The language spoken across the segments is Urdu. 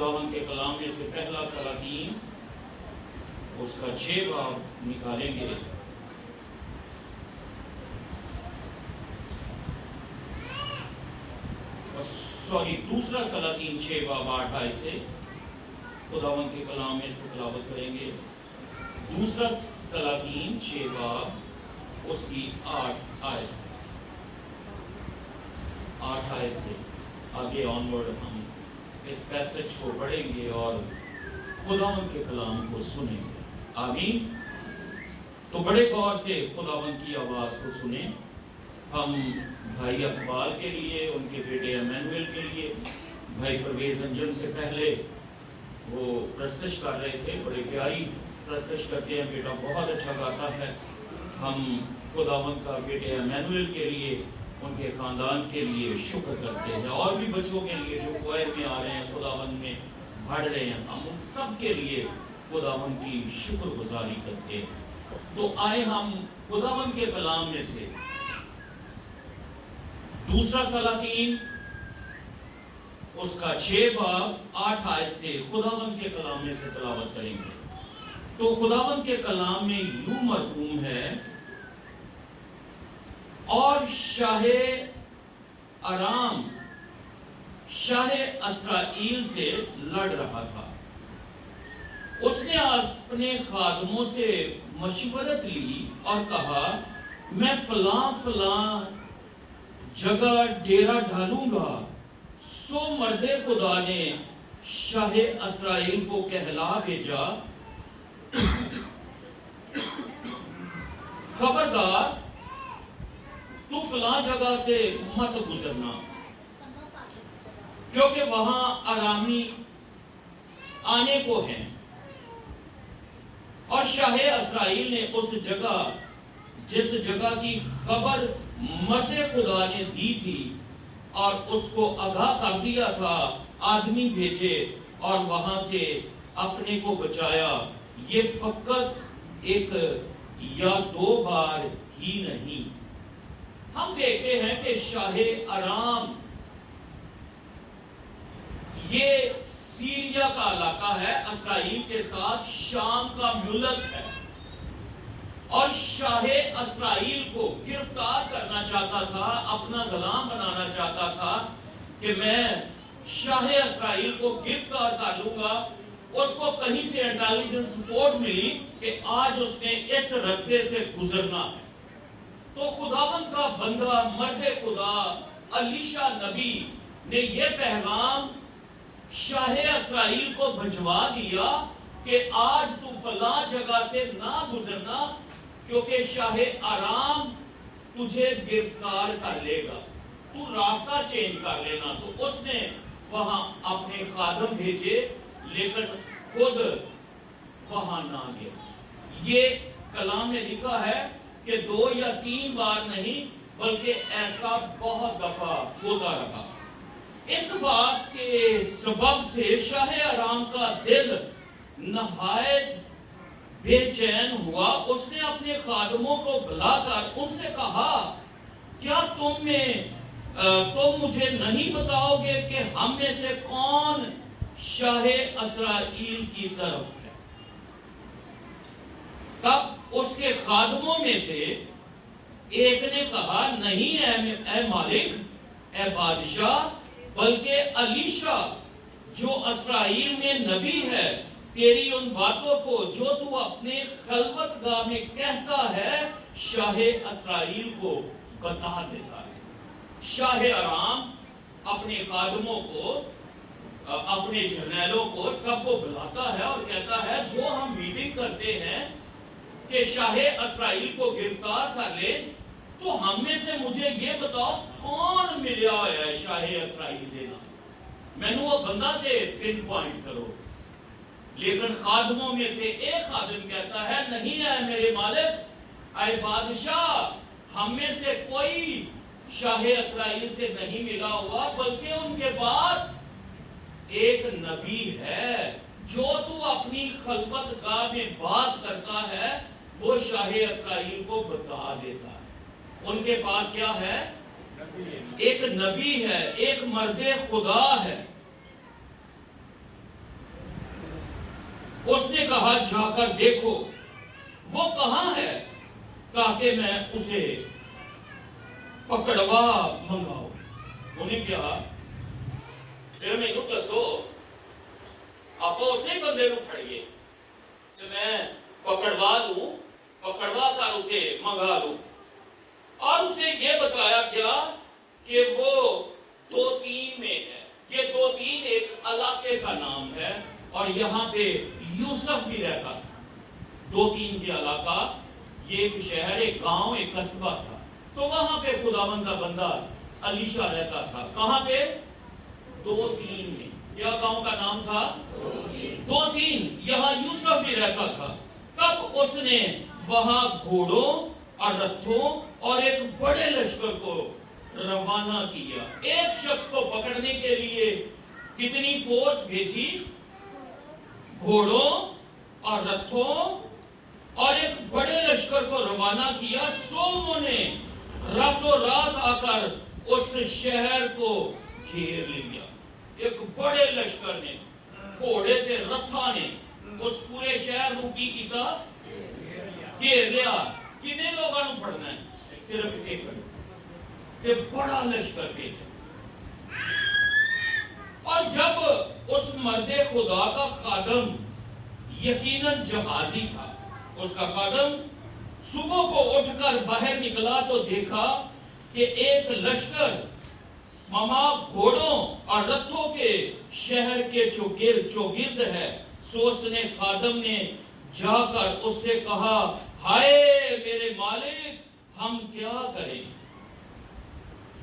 خداوند کے کلام میں سے پہلا سلاطین اس کا 6 باب نکالیں گے. دوسرا سلاطین 6 باب 8 آیت سے خداوند کے کلام میں سے تلاوت کریں گے. دوسرا سلاطین 6 باب اس کی 8 آیت سے آگے آنورڈ ہم اس پیسج کو پڑھیں گے اور خداوند کے کلام کو سنیں گے. آمین. تو بڑے غور سے خداوند کی آواز کو سنیں. ہم بھائی اقبال کے لیے، ان کے بیٹے ایمینوئل کے لیے، بھائی پرویز انجم سے پہلے وہ پرستش کر رہے تھے، بڑے پیاری پرستش کرتے ہیں، بیٹا بہت اچھا گاتا ہے. ہم خداوند کا بیٹے ایمینوئل کے لیے، ان کے خاندان کے لیے شکر کرتے ہیں، اور بھی بچوں کے لیے جو کوئر میں آ رہے ہیں، خداوند میں بڑھ رہے ہیں، ہم ان سب کے لیے خداوند کی شکر گزاری کرتے ہیں. تو آئے ہم خداوند کے کلام میں سے دوسرا سلاطین اس کا 6 باب 8 آیت سے خداوند کے کلام میں سے تلاوت کریں گے. تو خداوند کے کلام میں یوں مرقوم ہے، اور شاہ ارام شاہ اسرائیل سے لڑ رہا تھا. اس نے اپنے خادموں سے مشورت لی اور کہا، میں فلاں فلاں جگہ ڈیرا ڈالوں گا. سو مرد خدا نے شاہ اسرائیل کو کہلا بھیجا، خبردار تو فلاں جگہ سے مت گزرنا، کیونکہ وہاں ارامی آنے کو ہیں. اور شاہ اسرائیل نے اس جگہ، جس جگہ کی خبر مرد خدا نے دی تھی اور اس کو آگاہ کر دیا تھا، آدمی بھیجے اور وہاں سے اپنے کو بچایا. یہ فقط ایک یا 2 بار ہی نہیں. ہم دیکھتے ہیں کہ شاہ ارام یہ سیریا کا علاقہ ہے، اسرائیل کے ساتھ شام کا ملک ہے، اور شاہ اسرائیل کو گرفتار کرنا چاہتا تھا، اپنا غلام بنانا چاہتا تھا کہ میں شاہ اسرائیل کو گرفتار کر لوں گا. اس کو کہیں سے انٹیلیجنس رپورٹ ملی کہ آج اس نے اس رستے سے گزرنا ہے. تو خداوند کا بندہ مرد خدا الیشا نبی نے یہ پیغام شاہ اسرائیل کو بھجوا دیا کہ آج تو فلاں جگہ سے نہ گزرنا، کیونکہ شاہ ارام تجھے گرفتار کر لے گا، تو راستہ چینج کر لینا. تو اس نے وہاں اپنے خادم بھیجے، لیکن خود وہاں نہ گیا. یہ کلام میں لکھا ہے کہ 2 یا 3 بار نہیں، بلکہ ایسا بہت دفعہ ہوتا رہا. اس بات کے سبب سے شاہ ارام کا دل نہایت بے چین ہوا. اس نے اپنے خادموں کو بلا کر ان سے کہا، کیا تم مجھے نہیں بتاؤ گے کہ ہم میں سے کون شاہ اسرائیل کی طرف ہے؟ تب اس کے خادموں میں سے ایک نے کہا، نہیں اے مالک، اے بادشاہ، بلکہ الیشا جو اسرائیل میں نبی ہے تیری ان باتوں کو جو تو اپنے خلوت گاہ میں کہتا ہے شاہ اسرائیل کو بتا دیتا ہے. شاہ ارام اپنے خادموں کو، اپنے جرنیلوں کو، سب کو بلاتا ہے اور کہتا ہے، جو ہم میٹنگ کرتے ہیں کہ شاہ اسرائیل کو گرفتار کر لے، تو ہم میں سے مجھے یہ بتاؤ کون ملیا ہوا ہے شاہ اسرائیل دینا، میں نے وہ بندہ تے پن پوائنٹ کرو. لیکن خادموں میں سے ایک خادم کہتا ہے، نہیں ہے میرے مالک، اے بادشاہ، ہم میں سے کوئی شاہ اسرائیل سے نہیں ملا ہوا، بلکہ ان کے پاس ایک نبی ہے جو تو اپنی خلوت گاہ میں بات کرتا ہے وہ شاہ اسرائیل کو بتا دیتا ہے. ان کے پاس کیا ہے؟ ایک نبی ہے، ایک مرد خدا ہے. اس نے کہا جا کر دیکھو وہ کہاں ہے تاکہ میں اسے پکڑوا منگاؤ. انہیں کہا پھر میں یوں دسو آپ اسی بندے کو پھڑیے کہ میں پکڑوا لوں, پکڑوا کر اسے منگا لوں. اور اسے یہ بتایا گیا کہ وہ 2-3 میں ہے. یہ 2-3 ایک علاقے کا نام ہے اور یہاں پہ یوسف بھی رہتا تھا. 2-3 کے علاقہ یہ ایک شہر, ایک گاؤں, ایک قصبہ تھا. تو وہاں پہ خداوند کا بندہ علیشا رہتا تھا. کہاں پہ؟ 2-3 میں. کیا گاؤں کا نام تھا؟ 2-3. یہاں یوسف بھی رہتا تھا. تب اس نے وہاں گھوڑوں اور رتھوں اور ایک بڑے لشکر کو روانہ کیا. ایک شخص کو پکڑنے کے لیے کتنی فورس بھیجی؟ گھوڑوں اور رتھوں اور ایک بڑے لشکر کو روانہ کیا. سو انہوں نے راتوں رات آ کر اس شہر کو گھیر لیا. ایک بڑے لشکر نے, گھوڑے تھے, رتھا نے اس پورے شہر کو کی کیتا, گھیر لیا. کتنے لوگوں نے پڑھنا ہے؟ صرف ایک تے بڑا لشکر دے. اور جب اس مرد خدا کا خادم یقیناً جہازی تھا, اس کا خادم صبح کو اٹھ کر باہر نکلا تو دیکھا کہ ایک لشکر مما گھوڑوں اور رتھوں کے شہر کے چوگرد ہے. سو اس نے خادم نے جا کر اس سے کہا ہائے میرے مالک ہم کیا کریں؟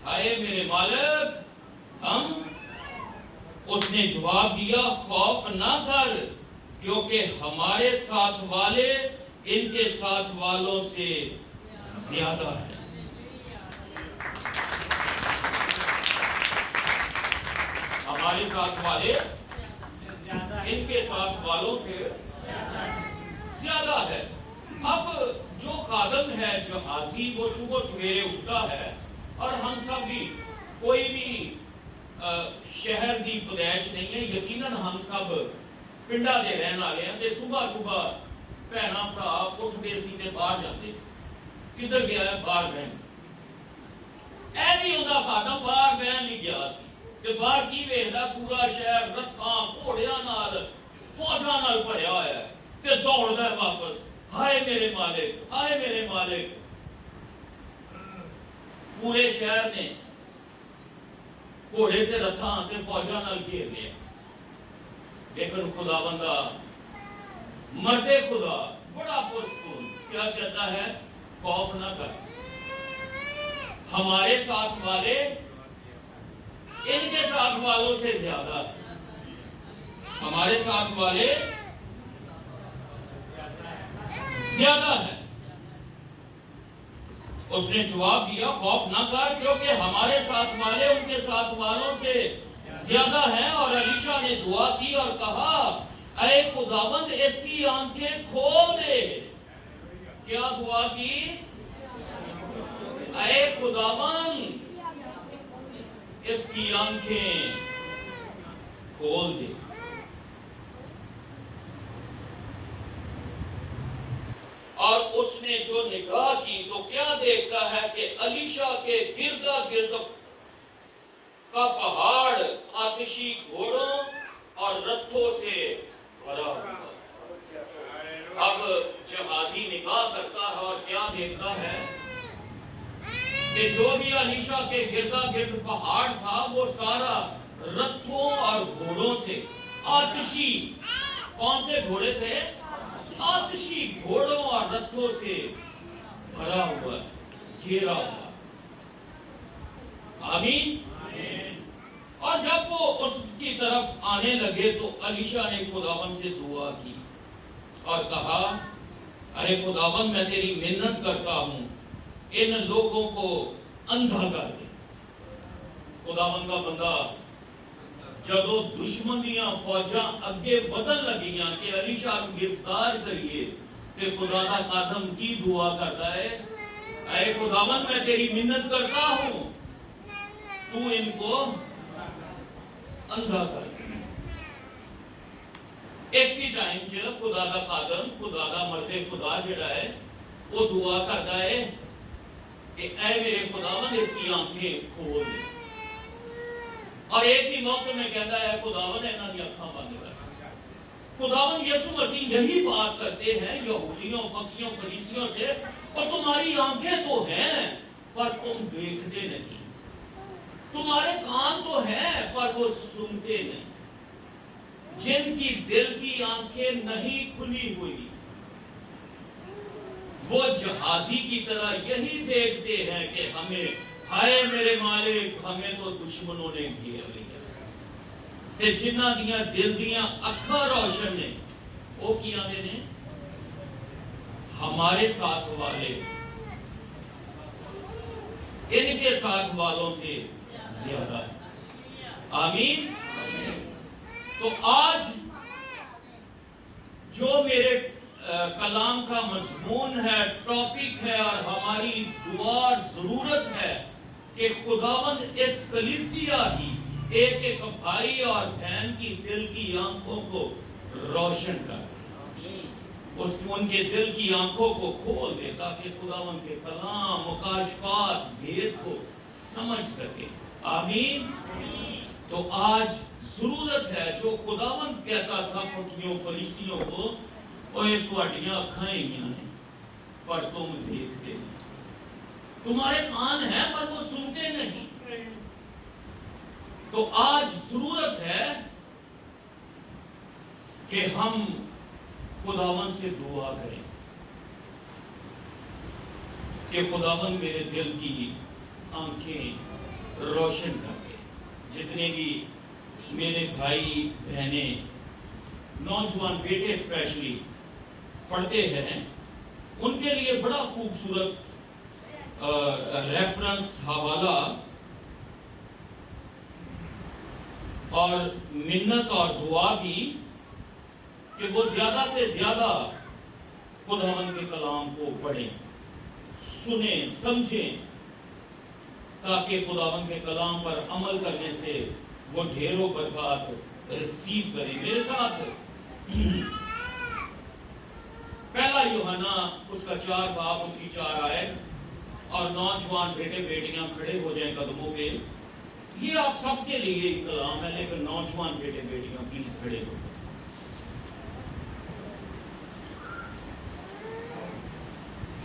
ہائے میرے مالک ہم. اس نے جواب دیا خوف نہ کر کیونکہ ہمارے ساتھ والے ان کے ساتھ والوں سے زیادہ ہے. ہمارے ساتھ والے ان کے ساتھ والوں سے زیادہ ہے. اب جو خادم ہے جہازی وہ صبح سویرے اٹھتا ہے اور ہم سب بھی کوئی بھی شہر دی پیدائش نہیں ہے. یقیناً ہم سب پنڈا دے رہن والے ہیں تے صبح صبح بہنا بھرا اٹھتے سی باہر جاتے. کدھر گیا ہے؟ باہر بہن. اے بھی ہوندا خادم باہر بہن نہیں گیا سی تے باہر کی ویکھدا پورا شہر رتھاں گھوڑیاں نال فوجاں نال بھریا ہوا ہے تے دوڑدا ہے واپس. ہائے میرے مالک ہائے میرے مالک. پورے شہر نے گھوڑے تے رتھاں تے فوجاں نال گھیر لیا. لیکن خدا بندہ مرد خدا بڑا پرسکون کیا کہتا ہے؟ خوف نہ کر, ہمارے ساتھ والے ان کے ساتھ والوں سے زیادہ ہے. ہمارے ساتھ والے زیادہ ہے. اس نے جواب دیا خوف نہ کر کیونکہ ہمارے ساتھ والے ان کے ساتھ والوں سے زیادہ ہیں. اور علیشا نے دعا کی اور کہا اے خداوند اس کی آنکھیں کھول دے. کیا دعا کی؟ اے خداوند اس کی آنکھیں کھول دے. اور اس نے جو نگاہ کی تو کیا دیکھتا ہے کہ علیشا کے گردا گرد کا پہاڑ آتشی گھوڑوں اور رتھوں سے بھرا ہوا. اب جہازی نگاہ کرتا ہے اور کیا دیکھتا ہے کہ جو بھی علیشا کے گردا گرد پہاڑ تھا وہ سارا رتھوں اور گھوڑوں سے آتشی. کون سے گھوڑے تھے؟ آتشی گھوڑوں اور رتھوں سے بھرا ہوا, گھیرا ہوا. آمین. اور جب وہ اس کی طرف آنے لگے تو علیشا نے خداوند سے دعا کی اور کہا اے خداوند میں تیری منت کرتا ہوں ان لوگوں کو اندھا کر دے. خداوند کا بندہ جدو دشمن دیاں فوجاں اگے بدل لگیاں کہ علیشا کو گرفتار کریے تے خدا دا خادم کی دعا کرتا ہے اے خداوند میں تیری منت کرتا ہوں تو ان کو اندھا کر. ایک ہی ٹائم چ خدا دا خادم خدا دا مرد خدا جڑا ہے وہ دعا کرتا ہے کہ اے میرے خداوند اس کی آنکھیں کھول دے، اور ایک ہی موقع میں کہتا ہے خداوند انہاں دی اکھاں بند کر۔ خداوند یسوع مسیح یہی بات کرتے ہیں یہودیوں، فقیوں، فریسیوں سے، اور تمہاری آنکھیں تو ہیں پر تم دیکھتے نہیں، تمہارے کان تو ہیں پر وہ سنتے نہیں، جن کی دل کی آنکھیں نہیں کھلی ہوئی وہ جہازی کی طرح یہی دیکھتے ہیں کہ ہمیں، ہائے میرے مالک، ہمیں تو دشمنوں نے گھیر لیا، تے جنہ دیاں دل دیاں اکھاں روشن نے وہ کی آندے نے ہمارے ساتھ والے ان کے ساتھ والوں سے زیادہ ہے۔ آمین۔ تو آج جو میرے کلام کا مضمون ہے، ٹاپک ہے، اور ہماری دعا ضرورت ہے کہ خداوند اس کلیسیا ہی ایک ایک بھائی اور بہن کی دل کی آنکھوں کو روشن کر، ان کے دل کی آنکھوں کو کھول دے تاکہ خداوند کے کلام، مکاشفات، بھید کو سمجھ سکے۔ آمین۔ تو آج ضرورت ہے جو خداوند کہتا تھا فقیوں فریسیوں کو، اوے تہاڈیاں اکھاں ہیاں ہیں پر تم دیکھتے نہیں، تمہارے کان ہیں پر وہ سنتے نہیں۔ تو آج ضرورت ہے کہ ہم خداوند سے دعا کریں کہ خداوند میرے دل کی آنکھیں روشن کر دے۔ جتنے بھی میرے بھائی بہنیں، نوجوان بیٹے اسپیشلی پڑھتے ہیں، ان کے لیے بڑا خوبصورت ریفرنس، حوالہ اور منت اور دعا بھی کہ وہ زیادہ سے زیادہ خداوند کے کلام کو پڑھیں، سنیں، سمجھیں، تاکہ خداوند کے کلام پر عمل کرنے سے وہ ڈھیروں برکات ریسیو کریں۔ میرے ساتھ پہلا یوحنا اس کا 4 باب، اس کی 4 آیت، اور نوجوان بیٹے بیٹیاں کھڑے ہو جائیں قدموں پہ۔ یہ آپ سب کے لیے ہی کلام ہے، لیکن نوجوان بیٹے بیٹیاں پلیز کھڑے ہو۔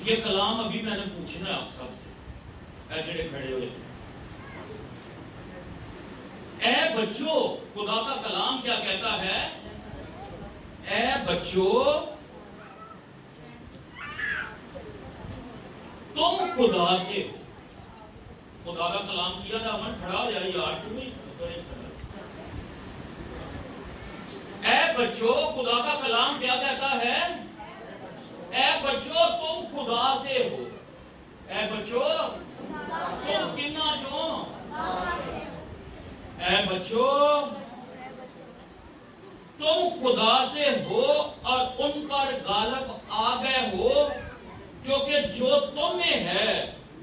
یہ کلام ابھی میں نے پوچھنا ہے آپ سب سے، اے جڑے کھڑے ہوئے، اے بچوں، خدا کا کلام کیا کہتا ہے؟ اے بچوں، تم خدا سے ہو۔ خدا کا کلام کیا تھا، من کھڑا ہو جائے یار، تمہیں اے بچوں، خدا کا کلام کیا کہتا ہے؟ اے بچوں، تم خدا سے ہو۔ اے بچوں، تم کنا جو؟ اے بچوں، تم خدا سے ہو اور ان پر غالب آ گئے ہو، کیونکہ جو تم میں ہے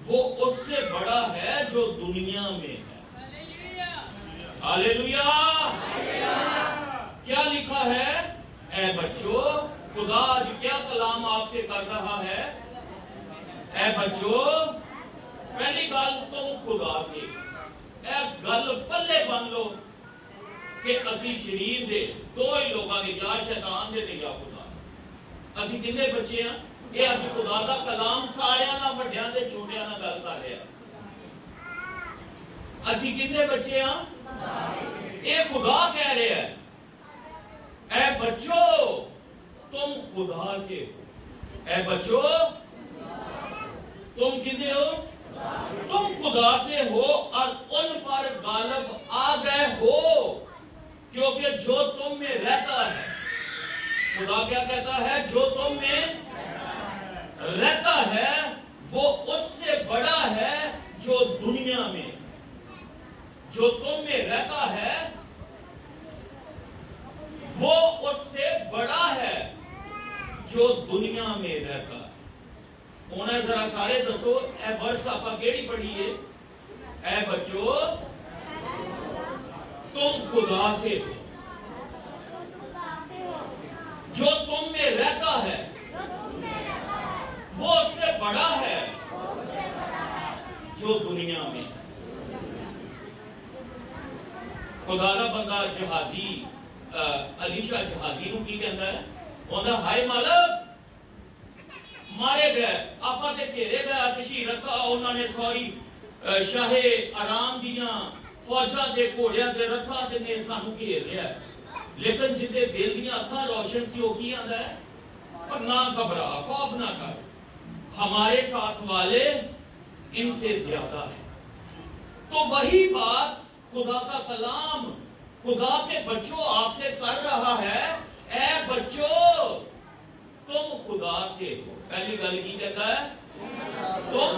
وہ اس سے بڑا ہے جو دنیا میں ہے۔ ہاللیلویا۔ کیا لکھا ہے؟ اے بچوں، خدا آج کیا کلام آپ سے کر رہا ہے؟ اے بچوں، پہلی گل تم خدا سے، اے گل پلے بن لو کہ اسی شریر دے دو ہی لوگاں دی، یا شیطان دے تے یا خدا۔ اسی کنے بچے ہیں؟ یہ اج خدا دا کلام ساریاں نال وڈیاں تے چھوٹیاں نال گل کر رہا ہے۔ اسی کنے بچے ہیں؟ یہ خدا کہہ رہا ہے اے بچوں، تم خدا سے ہو۔ اے بچوں، تم کنے ہو؟ تم خدا سے ہو اور ان پر غالب آ گئے ہو، کیونکہ جو تم میں رہتا ہے، خدا کیا کہتا ہے؟ جو تم میں رہتا ہے وہ اس سے بڑا ہے جو دنیا میں۔ جو تم میں رہتا ہے وہ اس سے بڑا ہے جو دنیا میں رہتا ہے۔ انہیں ذرا سارے دسو، اے برس آپا کیڑی پڑھیے؟ اے بچوں، تم خدا سے ہو جو تم میں رہتا ہے وہ اس سے بڑا ہے جو دنیا میں۔ خدا دا بندہ جہازی علیشہ جہازی نو کی کہندا ہے، اوندا ہائے مالک مارے گئے آپا تے گھیرے گئے آتشی رکھا، انہوں نے سوری شاہ آرام دیاں فوجاں دے گھوڑیاں دے رکھا تے نے سانو گھیر لیا، لیکن جدے دل دیاں اکھاں روشن سی ہو کی آندا ہے، پر نہ گھبرا خوف نہ کر، ہمارے ساتھ والے ان سے زیادہ ہے۔ تو وہی بات خدا کا کلام خدا کے بچوں آپ سے کر رہا ہے، اے بچوں تم خدا سے ہو۔ پہلی گل کی کہتا ہے، تم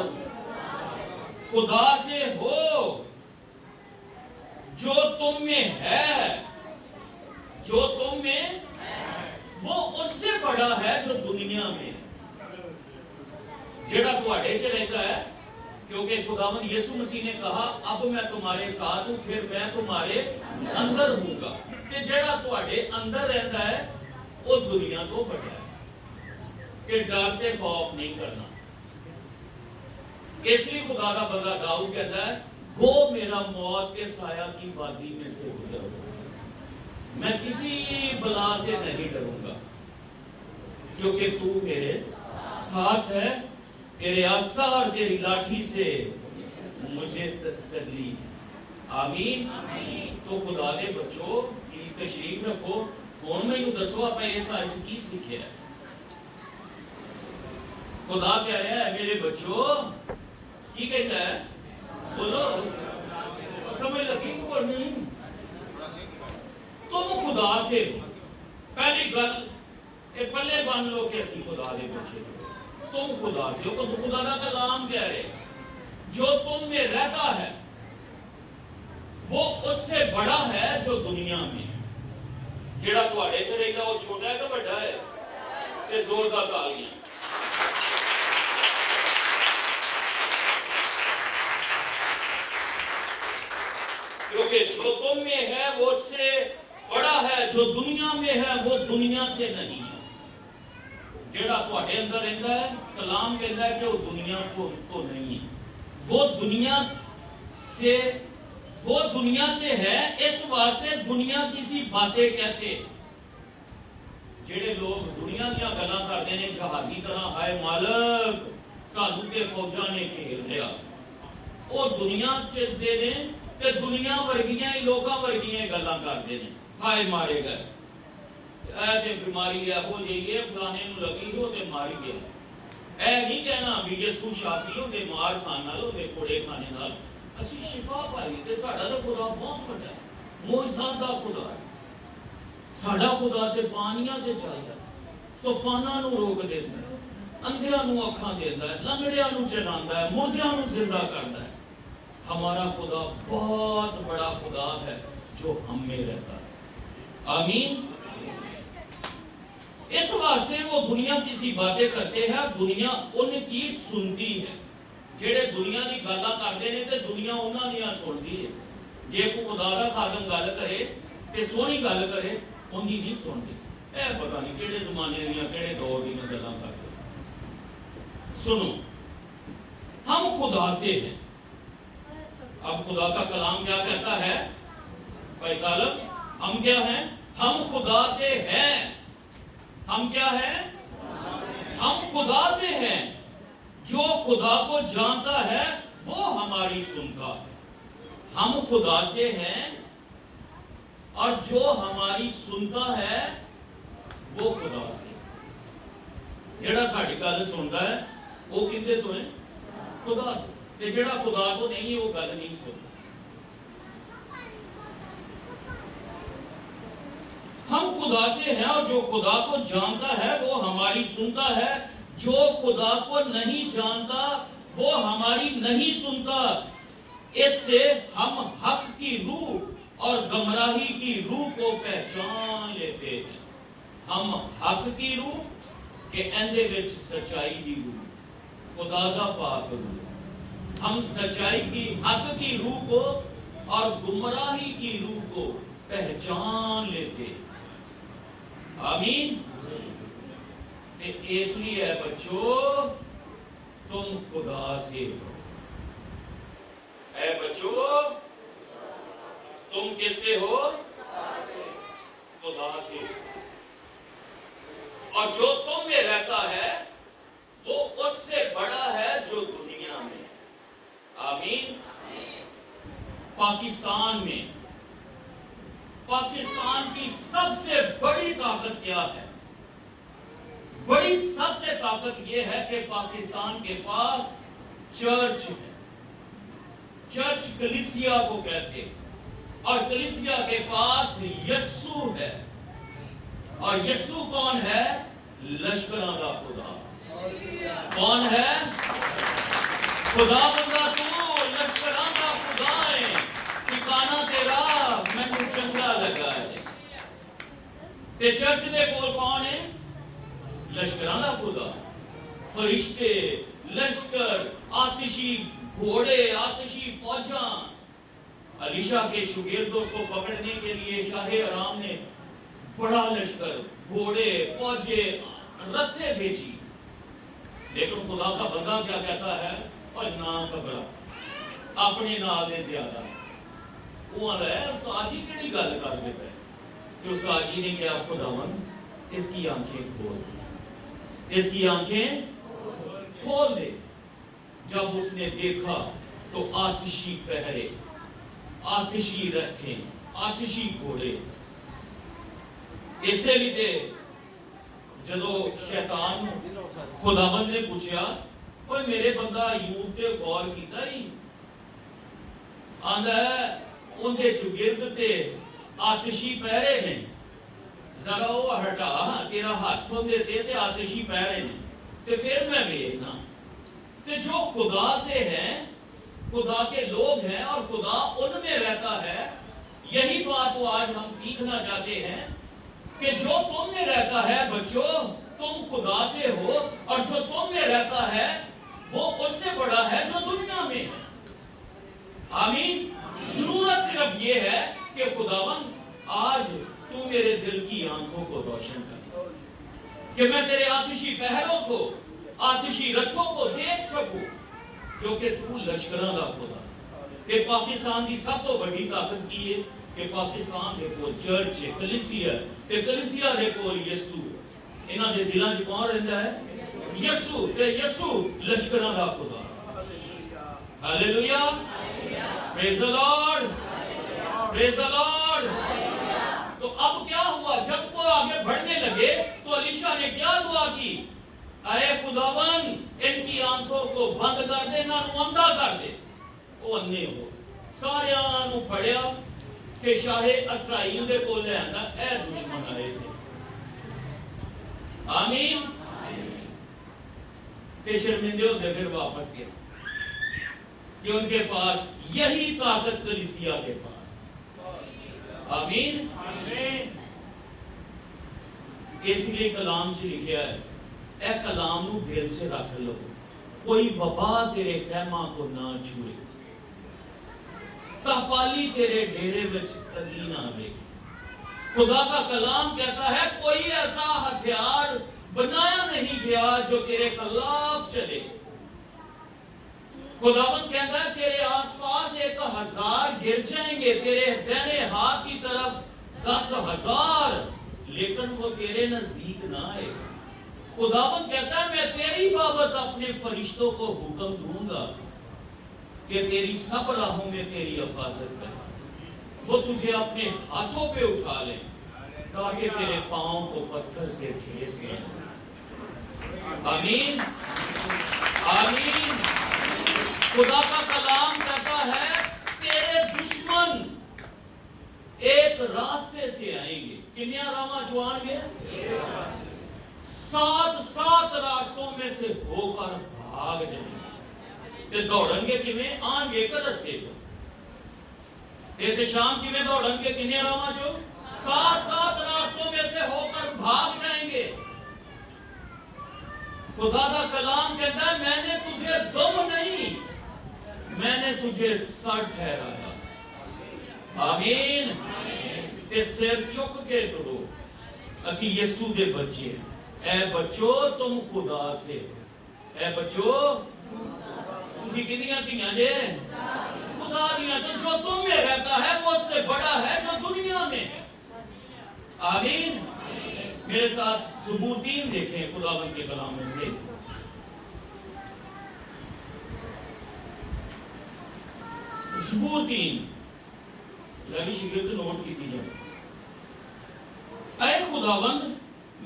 خدا سے ہو، جو تم میں ہے، جو تم میں وہ اس سے بڑا ہے جو دنیا میں، جڑا تواڈے چ رہتا ہے، کیونکہ خداوند یسوع مسیح نے کہا اب میں تمہارے ساتھ ہوں، پھر میں تمہارے اندر ہوں گا، کہ جڑا تواڈے اندر رہتا ہے وہ دنیا تو بڑا ہے، کہ ڈر تے خوف نہیں کرنا۔ اس لیے خدا کا بندہ داؤد کہتا ہے، وہ میرا موت کے سایہ کی وادی میں سے گزر گا، میں کسی بلا سے نہیں ڈروں گا، کیونکہ تو میرے ساتھ ہے، تیرے عصا اور تیری لاٹھی سے مجھے تسلی۔ آمین۔ تو خدا دے بچوں پلیز تشریف رکھو، ہن میں دسو آپ اس آیت کی سیکھیا ہے۔ خدا کہہ رہا ہے میرے بچوں، کی کہتا ہے بولو، سمجھ لگی کو نہیں؟ تم خدا سے ہو، پہلی گل اے پلے بن لو کہ اسی خدا دے بچے تم خدا سے ہو، تو خدا کا کلام کہہ رہے جو تم میں رہتا ہے وہ اس سے بڑا ہے جو دنیا میں۔ جڑا تواڈے چ رہتا وہ چھوٹا ہے کہ بڑا ہے؟ تے زور دا تالیاں۔ کیونکہ جو تم میں ہے وہ اس سے بڑا ہے، جو دنیا میں ہے وہ دنیا سے نہیں ہے۔ جڑا تواڈے اندر رہتا ہے کلام کہتا ہے کہ وہ دنیا تو نہیں ہے، وہ دنیا سے ہے، اس واسطے دنیا کسی باتیں کہتے۔ جڑے لوگ دنیا دیا گلاں کرتے ہیں جہازی طرح، ہائے مالک سانو تے فوجاں نے گھیر لیا، وہ دنیا چلتے نے تے دنیا ورگیاں ہی لوکاں ورگیاں گلاں کرتے ہیں، ہائے مارے گئے، اے تے بیماری ہے ہو جائیے فلانے نو لگی ہو تے ماری گیا۔ اے نہیں کہنا بھی یسوع شافی ہو تے مار کھان نال تے کوڑے کھانے نال اسی شفا پائی، تے ساڈا تے خدا بہت بڑا ہے، معجزات دا خدا ہے۔ ساڈا خدا تے پانیاں تے چلدا ہے، طوفاناں نو روک دیندا ہے، اندھیاں نو اکھاں دیندا ہے، لنگڑیاں نو چلاندا ہے، مردیاں نو زندہ کردا ہے۔ ہمارا خدا بہت بڑا خدا ہے جو ہم میں رہتا ہے۔ آمین۔ اس واسطے وہ دنیا کسی باتیں کرتے ہیں، دنیا ان کی سنتی ہے۔ جڑے دنیا دی گلاں کردے نے تے دنیا انہاں دیاں سنتی ہے۔ جے کوئی خدا دا خادم گل کرے تے سونی گل کرے ان دی نہیں سنتے، اے پتہ نہیں کہڑے زمانے دیاں کہڑے دور دیاں گلاں کرتے۔ سنو، ہم خدا سے ہیں۔ اب خدا کا کلام کیا کہتا ہے بھائی طالب؟ ہم کیا ہیں؟ ہم خدا سے ہیں۔ ہم کیا ہیں؟ ہم خدا سے ہیں۔ جو خدا کو جانتا ہے وہ ہماری سنتا ہے۔ ہم خدا سے ہیں اور جو ہماری سنتا ہے وہ خدا سے۔ جڑا ساڈی گل سنتا ہے وہ کہندے تو ہیں؟ خدا۔ تے جڑا خدا کو نہیں وہ گل نہیں سنتا۔ ہم خدا سے ہیں اور جو خدا کو جانتا ہے وہ ہماری سنتا ہے، جو خدا کو نہیں جانتا وہ ہماری نہیں سنتا۔ اس سے ہم حق کی روح اور گمراہی کی روح کو پہچان لیتے ہیں۔ ہم حق کی روح کہ اندے وچ سچائی دی روح، خدا دا پاک روح۔ ہم سچائی کی حق کی روح کو اور گمراہی کی روح کو پہچان لیتے ہیں۔ آمین۔ اس لیے بچوں تم خدا سے ہو. اے بچوں تم کس سے ہو؟ خدا سے. اور جو تم میں رہتا ہے وہ اس سے بڑا ہے جو دنیا میں. آمین. پاکستان کی سب سے بڑی طاقت کیا ہے؟ سب سے طاقت یہ ہے کہ پاکستان کے پاس چرچ ہے. چرچ کلیسیا کو کہتے ہیں. اور کلیسیا کے پاس یسوع ہے. اور یسوع کون ہے؟ لشکراں دا خدا. کون ہے؟ خدا بندہ تو لشکراں دا خدا ہے. ٹھکانہ تیرا مینوں چنگا لگا ہے. تے چرچ دے کول کون ہے؟ لشکراں دا خدا. فرشتے، لشکر، آتشی گھوڑے، آتشی فوجاں. علیشا کے شاگردوں کو پکڑنے کے لیے شاہ حرام نے بڑا لشکر، گھوڑے، فوجے، رتھے بھیجی. لیکن خدا کا بندہ کیا کہتا ہے؟ اور نہ گھبرا، اپنے نال دے زیادہ. وہ آ رہا ہے استاد جی کیڑی گل کر دے پے کہ استاد جی نے کیا خداوند اس کی آنکھیں کھول دے، اس کی آنکھیں کھول دے. جب اس نے دیکھا تو آتشی پہرے، آتشی رتھیں، آتشی گھوڑے. اسے لیے جدو شیطان خداوند نے پوچھا کوئی میرے بندہ ایوب تے غور کیتا ہی آندا ہے ان دے چگرد تے آتشی پہرے نے، ذرا وہ ہٹا تیرا ہاتھ ہوندے تے آتشی پہرے نے تے پھر میں ویکھنا. تے جو خدا سے ہیں، خدا کے لوگ ہیں اور خدا ان میں رہتا ہے. یہی بات وہ آج ہم سیکھنا چاہتے ہیں کہ جو تم میں رہتا ہے بچوں تم خدا سے ہو. اور جو تم میں رہتا ہے وہ اس سے بڑا ہے جو دنیا میں ہے. آمین. ضرورت صرف یہ ہے کہ خداوند آج تو میرے دل کی آنکھوں کو روشن کر کہ میں تیرے آتشی پہروں کو، آتشی رتھوں کو دیکھ سکوں کیونکہ تو لشکراں دا خدا. کہ پاکستان کی سب تو بڑی طاقت کی ہے کہ پاکستان دے کول چرچ ہے، کلیسیا ہے. تے کلیسیا دے کول یسوع. انہاں دے دلاں وچ کون رہندا ہے؟ یسوع. تے یسوع لشکراں دا خدا. ہاللویا. پریز دی لارڈ. پریز دی لارڈ. تو اب کیا ہوا؟ جب وہ آگے بڑھنے لگے تو علیشا نے کیا دعا کی؟ اے خداوند ان کی آنکھوں کو بند کر دے، انہاں نوں اندھا کر دے. وہ اندھے ہو. ساریاں نوں پھڑیا کہ شاہ اسرائیل دے کول لے آندا. اے دشمن آئے سے. آمین. کہ شرمندے ہوتے پھر واپس گئے کہ ان کے پاس یہی طاقت کلیسیا کے پاس. آمین. اس لیے کلام چ لکھیا ہے اے کلام نو دل چ رکھ لو، کوئی وبا تیرے خیمہ کو نہ چھوئے، تاپالی تیرے ڈیرے وچ کدی نہ آوے. خدا کا کلام کہتا ہے کوئی ایسا ہتھیار بنایا نہیں گیا جو تیرے خلاف چلے. خداوند کہتا ہے تیرے آس پاس 1000 گر جائیں گے، تیرے دائیں ہاتھ کی طرف 10,000، لیکن وہ تیرے نزدیک نہ آئے. خداوند کہتا ہے میں تیری بابت اپنے فرشتوں کو حکم دوں گا کہ تیری سب راہوں میں تیری حفاظت کریں. وہ تجھے اپنے ہاتھوں پہ اٹھا لیں تاکہ تیرے پاؤں کو پتھر سے ٹھیس دیں. آمین. آمین. خدا کا کلام کہتا ہے تیرے دشمن ایک راستے سے آئیں گے. کنیا راواں چوان گے؟ 7 راستوں میں سے ہو کر بھاگ جائیں گے. تے دوڑن گے کیویں؟ آن گے کہ رستے چوں. تے شام کیویں دوڑن گے؟ کنیا راواں چوں 7 راستوں میں سے ہو کر بھاگ جائیں گے. خدا کا کلام کہتا ہے میں نے تجھے دم نہیں، میں نے تجھے سر ٹھہرایا. آمین. کہ سر چک کے ٹرو. اسی یسو دے بچے ہیں۔ اے بچو تم خدا سے، اے بچو تسی کتنیاں تھیاں جے؟ خدا دیاں، تو جو تم میں رہتا ہے وہ اس سے بڑا ہے جو دنیا میں ہے۔ آمین۔ میرے ساتھ زبور 3 دیکھیں خداوند کے کلام میں سے۔ زبور 3 لگی شکل نوٹ کی تھی جائے۔ اے خداوند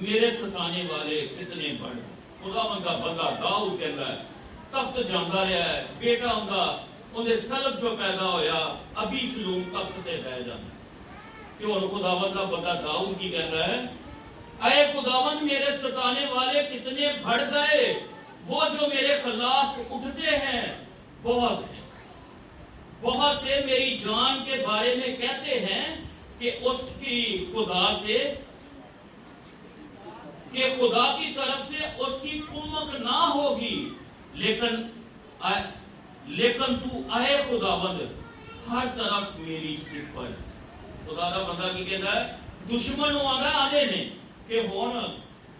میرے ستانے والے کتنے بڑے۔ خداوند کا بندہ داؤد کہتا ہے تخت جاندا رہا ہے، بیٹا ہوندا اندے سلب جو پیدا ہویا ابھی سلوم تخت تے بیٹھ جانا۔ کہ اور خداوند کا بندہ داؤد کی کہتا ہے اے خداوند میرے ستانے والے کتنے بڑھ گئے، وہ جو میرے خلاف اٹھتے ہیں بہت ہیں۔ بہت سے میری جان کے بارے میں کہتے ہیں کہ اس کی خدا سے، کہ خدا کی طرف سے اس کی کمک نہ ہوگی، لیکن تو اے خداوند ہر طرف میری سپر۔ خدا دا بندہ کی کہتا ہے دشمن آنا آنے نے کہ ہون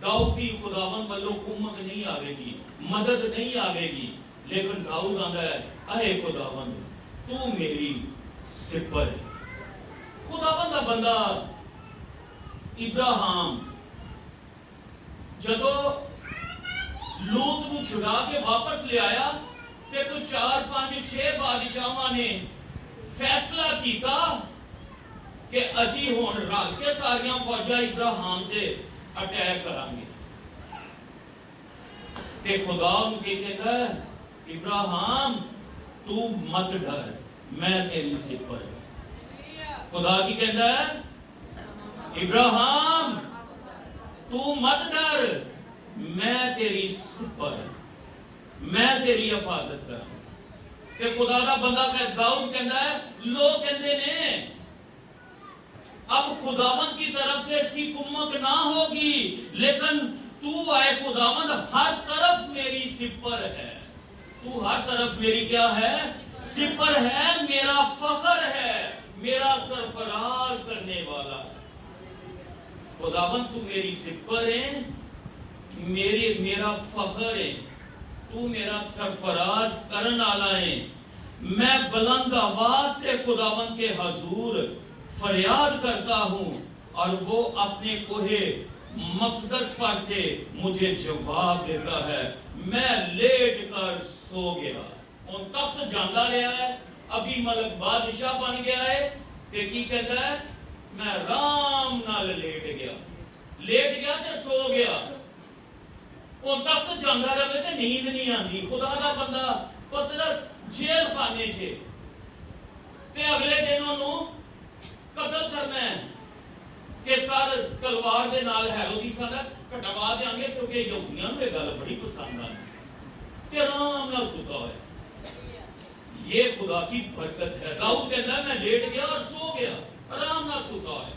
داؤد کی خداوند والوں کمک نہیں آوے گی، مدد نہیں آوے گی، لیکن داؤد آندا ہے اے خداوند تو میری سپر ہے۔ خداوند دا بندہ ابراہیم جدو لوط کو چھڑا کے واپس لے آیا تے تو 4 5 6 بادشاہاں نے فیصلہ کیتا کہ اسی ہون رل کے ساریاں فوجاں ابراہیم تے اٹیک کریں گے۔ تے خدا ان کے کہتا ہے ابراہیم تو مت ڈر، میں تیری سپر۔ خدا کی کہتا ہے ابراہیم تو مت ڈر، میں تیری سپر، میں تیری حفاظت کروں۔ کہ خدا کا بندہ داؤد کہتا ہے لوگ کہتے ہیں اب خداوند کی طرف سے اس کی کمک نہ ہوگی، لیکن تو اے خداوند ہر طرف میری سپر ہے۔ تو ہر طرف میری کیا ہے؟ سپر ہے، میرا فخر ہے، میرا سرفراز کرنے والا۔ خداوند تو میری سپر ہے، میرا فخر ہے، تو میرا سرفراز کرن والا ہے۔ میں بلند آواز سے خداوند کے حضور فریاد کرتا ہوں اور وہ اپنے کوہ مقدس پر سے مجھے جواب دیتا ہے۔ میں لیٹ کر سو گیا۔ ان تخت جاندا رہا ہے، ابھی ملک بادشاہ بن گیا ہے، تے کی کہتا ہے میں رام نال لیٹ گیا تے سو گیا۔ وہ تخت جاندا رہے تے نیند نہیں آندی۔ خدا دا بندہ پترس جیل خانے چے تے اگلے دن انہوں قتل کرنا ہے کہ سار تلوار دے نال ہیرودیساں دا کٹوا دیاں گے، کیونکہ یہودیاں نوں یہ گل بڑی پسند آئی کہ آرام نال ستا ہوئے۔ یہ خدا کی برکت ہے۔ داؤد کہتا ہے میں لیٹ گیا اور سو گیا، آرام نال ستا ہوئے۔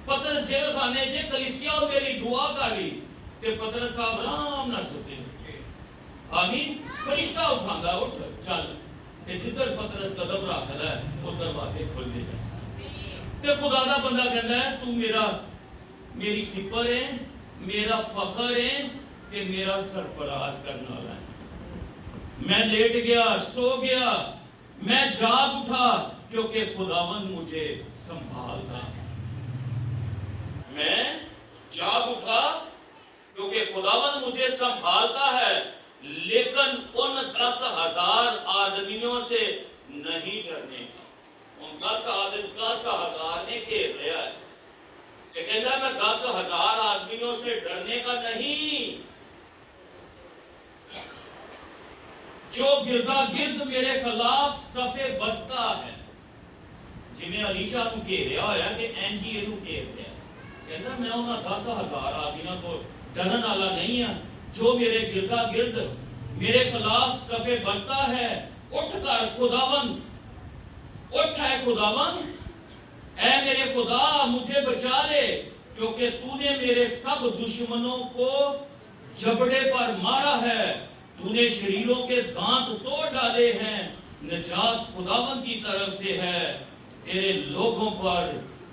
پترس جیل خانے چے کلیسیا میری دعا کر رہی کہ پترس صاحب آرام نال ستے۔ آمین۔ فرشتہ اٹھاندا اٹھ چل کہ جدھر پترس قدم رکھدا ہے وہ دروازے کھل دے جائے۔ تے خدا دا بندہ کہندا ہے تو میری سپر ہے، میرا فخر ہے کہ میرا سرفراز کرنے والا ہے۔ میں لیٹ گیا، سو گیا، میں جاگ اٹھا کیونکہ خداوند مجھے سنبھالتا ہے۔ میں جاگ اٹھا کیونکہ خداوند مجھے سنبھالتا ہے، لیکن ان 10,000 آدمیوں سے نہیں ڈرنے کا۔ ان 10,000 نے گھیر لیا ہے کہ کہتا ہے میں 10,000 آدمیوں سے ڈرنے کا نہیں، جو گردا گرد میرے خلاف صفے بستا ہے۔ جنہیں علیشہ نو گھیریا ہویا کہ NGA نو گھیر لیا، کہتا میں انہاں 10,000 آدمیوں کو ڈرن والا نہیں ہے، جو میرے گردا گرد میرے خلاف صفے بستا ہے۔ اٹھ کر خداوند، اٹھ اے خداوند، اے میرے خدا مجھے بچا لے، کیونکہ تو نے میرے سب دشمنوں کو جبڑے پر مارا ہے، تو نے شریروں کے دانت توڑ ڈالے ہیں۔ نجات خداوند کی طرف سے ہے، تیرے لوگوں پر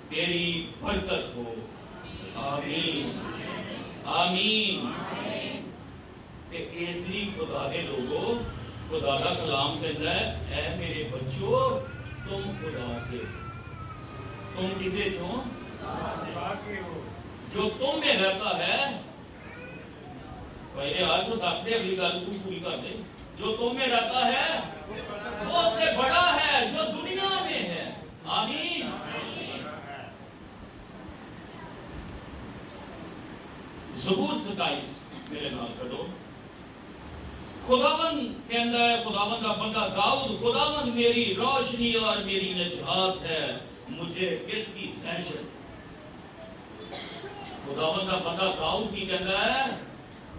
تیری برکت ہو۔ آمین آمین۔ تے اس لیے خدا دے لوگوں خدا کا کلام کہتا ہے اے میرے بچوں تم خدا سے، تم کدے چوں؟ جو تم میں رہتا ہے، پہلے آج تو دس دے اگلی گل تو پوری کر دے، جو تم میں رہتا ہے وہ اس سے بڑا ہے جو دنیا میں ہے۔ آمین۔ زبور 27 میرے نال پڑھو۔ خداوند کہندا ہے، خداوند کا بندہ داؤد، خداوند میری روشنی اور میری نجات ہے، مجھے کس کی دہشت۔ خداوند کا بندہ داؤد کی کہندا ہے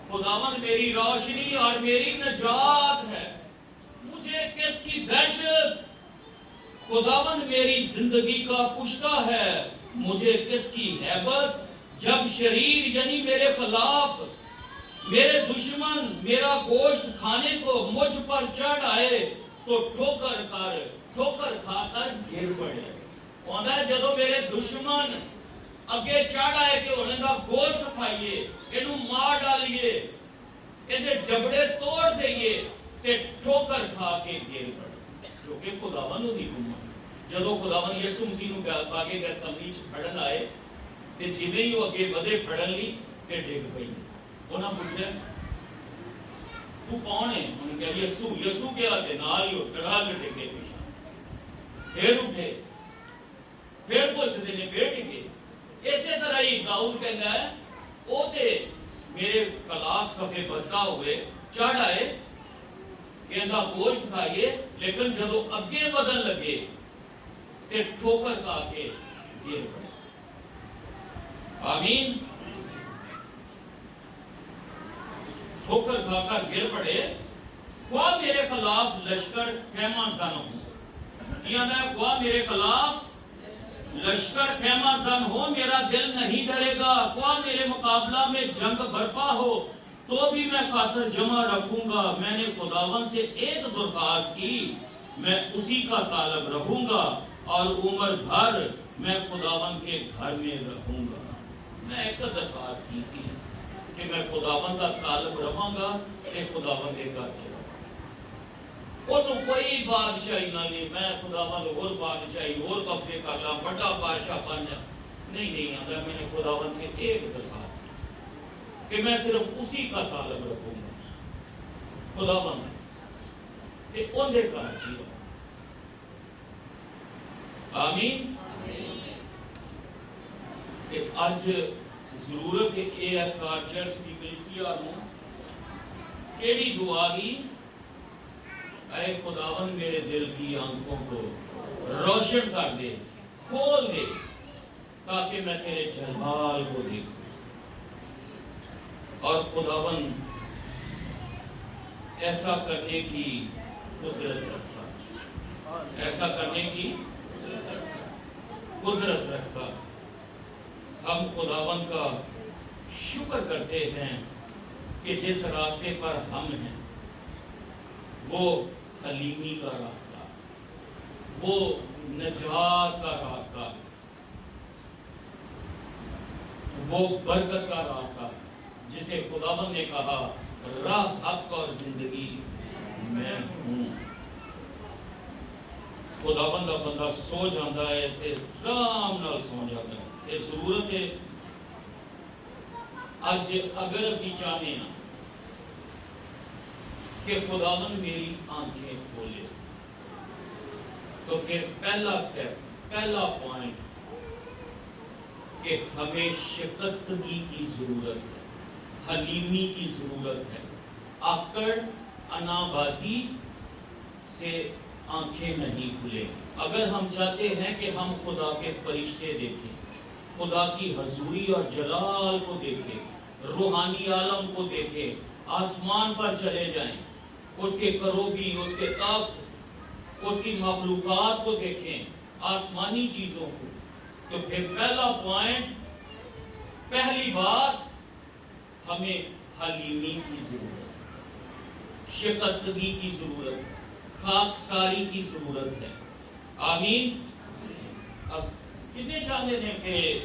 خداوند میری روشنی اور میری نجات ہے، مجھے کس کی دہشت۔ خداوند میری زندگی کا پشتا ہے، مجھے کس کی ہیبت۔ جب شریر یعنی میرے خلاف، میرے دشمن میرا گوشت کھانے کو مجھ پر چڑھ آئے تو ٹھوکر کھا کر گر پڑے۔ کہندا ہے جدوں میرے دشمن اگے چڑھ آئے کہ انہیں دا گوشت کھائیے، انہوں مار ڈالیے، اندے جبڑے توڑ دئیے تے ٹھوکر کھا کے گر پڑے۔ کیونکہ خداوند دی حکمت جدوں خداوند یسوع مسیح نوں آگے گیسمنی چ پھڑن آئے تے جویں ہی وہ اگے ودے پھڑن لی تے ڈگ پئی۔ انہاں پوچھیا تو کون ہے؟ انہوں نے کہا یسوع۔ یسوع کیا تے نال ہی ٹڑا کے ڈگے پیچھے، پھر اٹھے، پھر پوچھتے نے پھر ڈگے۔ اسی طرح ہی داؤد کہتا ہے او تے میرے خلاف صفے بستا ہوئے چڑھ آئے کہندا گوشت کھائیے، لیکن جدو اگے بدن لگے تے ٹھوکر کھا کے گر پڑے۔ آمین۔ ٹھوکر کھا کر گر پڑے۔ خواہ میرے خلاف لشکر خیمہ زن ہوں، کہندا ہے خواہ میرے خلاف لشکر خیمہ زن ہو میرا دل نہیں ڈرے گا، خواہ میرے مقابلہ میں جنگ برپا ہو تو بھی میں خاطر جمع رکھوں گا۔ میں نے خداوند سے ایک درخواست کی، میں اسی کا طالب رہوں گا اور عمر بھر میں خداوند کے گھر میں رہوں گا۔ میں ایک درخواست کی تھی کہ میں خداوند کا طالب رہوں گا کہ خداوند کے گھر چلا۔ انہوں کوئی بادشاہی نہ لی، میں خداوند اور بادشاہی اور قبضے کر لا، بڑا بادشاہ بن جا، نہیں اگر میں نے خداوند سے ایک درخواست کی کہ میں صرف اسی کا طالب رکھوں گا، خداوند کہ ان دے گھر چلا۔ آمین۔ کہ آج ضرورت ہے اے ایس آر چرچ کی کلیسیا نوں کیڑی دعا دی؟ اے خداوند میرے دل کی آنکھوں کو روشن کر دے، کھول دے، تاکہ میں تیرے جلال کو دیکھوں۔ اور خداوند ایسا کرنے کی قدرت رکھتا، ایسا کرنے کی قدرت رکھتا۔ ہم خداوند کا شکر کرتے ہیں کہ جس راستے پر ہم ہیں وہ حلیمی کا راستہ، وہ نجات کا راستہ، وہ برکت کا راستہ، جسے خداوند نے کہا راہ حق اور زندگی میں ہوں۔ خداوند کا بندہ سو جاتا ہے تے آرام نال سو جاتا ہے۔ یہ ضرورت ہے اج اگر اسی چاہتے ہیں کہ خداوند میری آنکھیں کھولے تو پھر پہلا سٹیپ، پہلا پوائنٹ کہ ہمیں شکستگی کی ضرورت ہے، حلیمی کی ضرورت ہے۔ آکڑ انا بازی سے آنکھیں نہیں کھلے۔ اگر ہم چاہتے ہیں کہ ہم خدا کے فرشتے دیکھیں، خدا کی حضوری اور جلال کو دیکھیں، روحانی عالم کو دیکھیں، آسمان پر چلے جائیں، اس کے کروبی، اس کے تخت، اس کی مخلوقات کو دیکھیں، آسمانی چیزوں کو، تو پھر پہلا پوائنٹ، پہلی بات، ہمیں حلیمی کی ضرورت ہے، شکستگی کی ضرورت ہے، خاکساری کی ضرورت ہے۔ آمین۔ اب کتنے چاہتے ہیں کہ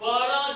12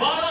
12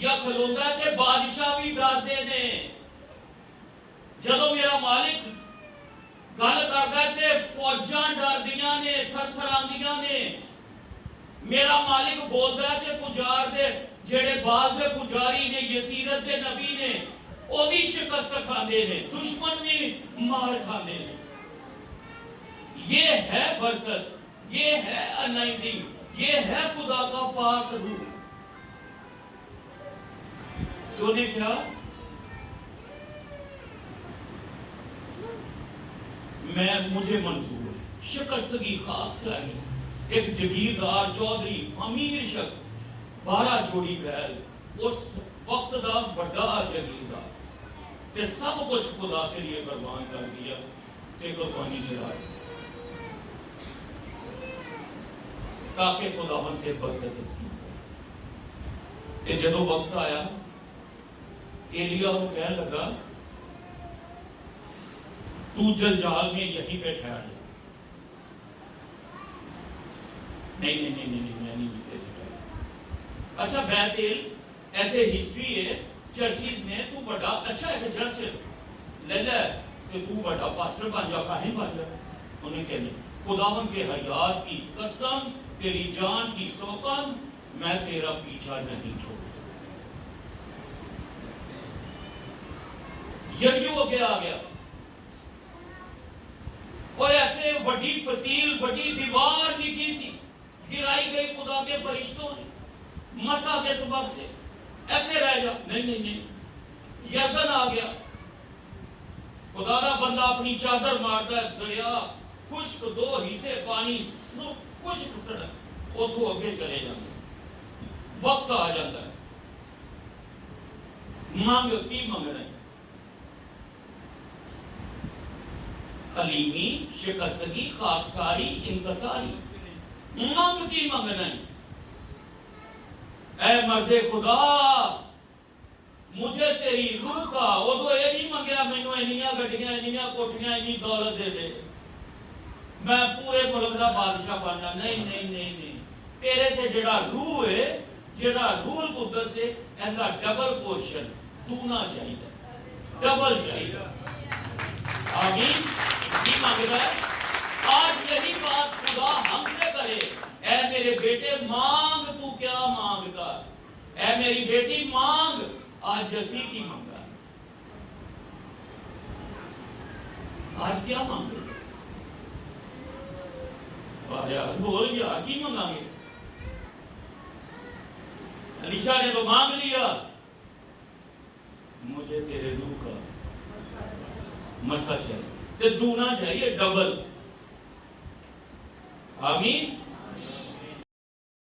یا کھلوندا ہے تے بادشاہ بھی ڈردے نے. جدو میرا مالک گل کردا ہے تے فوجاں ڈردیاں نے, تھر تھراندیاں نے. میرا مالک بولدا ہے تے پجار دے جڑے بعد دے پجاری نے, یسیرت دے نبی نے, وہ بھی شکست کھاندے نے, دشمن بھی مار کھاندے نے. یہ ہے برکت, یہ ہے انائٹنگ, یہ ہے خدا کا پاک روح. تو نے کیا مجھے منظور ہے شکستگی خاک ساری, ایک جگیردار چودھری امیر شخص, 12 جوڑی بیل, اس وقت دا بڑا جگیردار, تے سب کچھ خدا کے لیے قربان کر دیا تے قربانی چڑھائی تاکہ خداوند سے برکت نصیب ہو. تے جدو وقت آیا ایلیا کو کہنے لگا تو جلجال میں یہیں پہ ٹھہر جا. نہیں میں نہیں ٹھہر. اچھا بیتیل ایتھے ہسٹری ہے چرچیز میں, تو بڑا اچھا ہے کہ چرچ لے لے کہ تو بڑا پاسٹر بن جا, کاہن بن جا. انہیں کہنے خداوند کے حیات کی قسم, تیری جان کی سوگند, میں تیرا پیچھا نہیں چھوڑ. یریو اگے آ گیا اور ایسے بڑی فصیل, بڑی دیوار نکی سی گرائی گئی خدا کے فرشتوں نے مسا کے سبب سے. ایسے رہ جا. نہیں یردن آ گیا. خدا کا بندہ اپنی چادر مارتا ہے, دریا خشک, 2 حصے پانی, خشک سڑک, اتوں اگے چلے جاتے. وقت آ جاتا ہے, مانگ کی منگنا ہے, حلیمی, شکستگی, خاکساری, انکساری. مانگ کی منگنا ہے. اے مرد خدا مجھے تیری روح کا, وہ تو یہ نہیں منگیا مینوں اینیاں گڈیاں, اینیاں کوٹھیاں, اینی دولت دے دے, میں پورے ملک دا بادشاہ بننا. نہیں تیرے تے جڑا روح ہے, جڑا روح القدس ہے, ایسا ڈبل پورشن دونا چاہیے, ڈبل چاہیے. آمین. کی مانگتا ہے آج یہی بات خدا ہم سے کرے. اے میرے بیٹے مانگ, تو کیا مانگتا, اے میری بیٹی مانگ. آج جسی کی مانگا, آج کیا مانگے, بول گیا کی مانگا گے. علیشا نے تو مانگ لیا, مجھے تیرے روح کا مسا چاہیے, تے دونا چاہیے, ڈبل. آمین.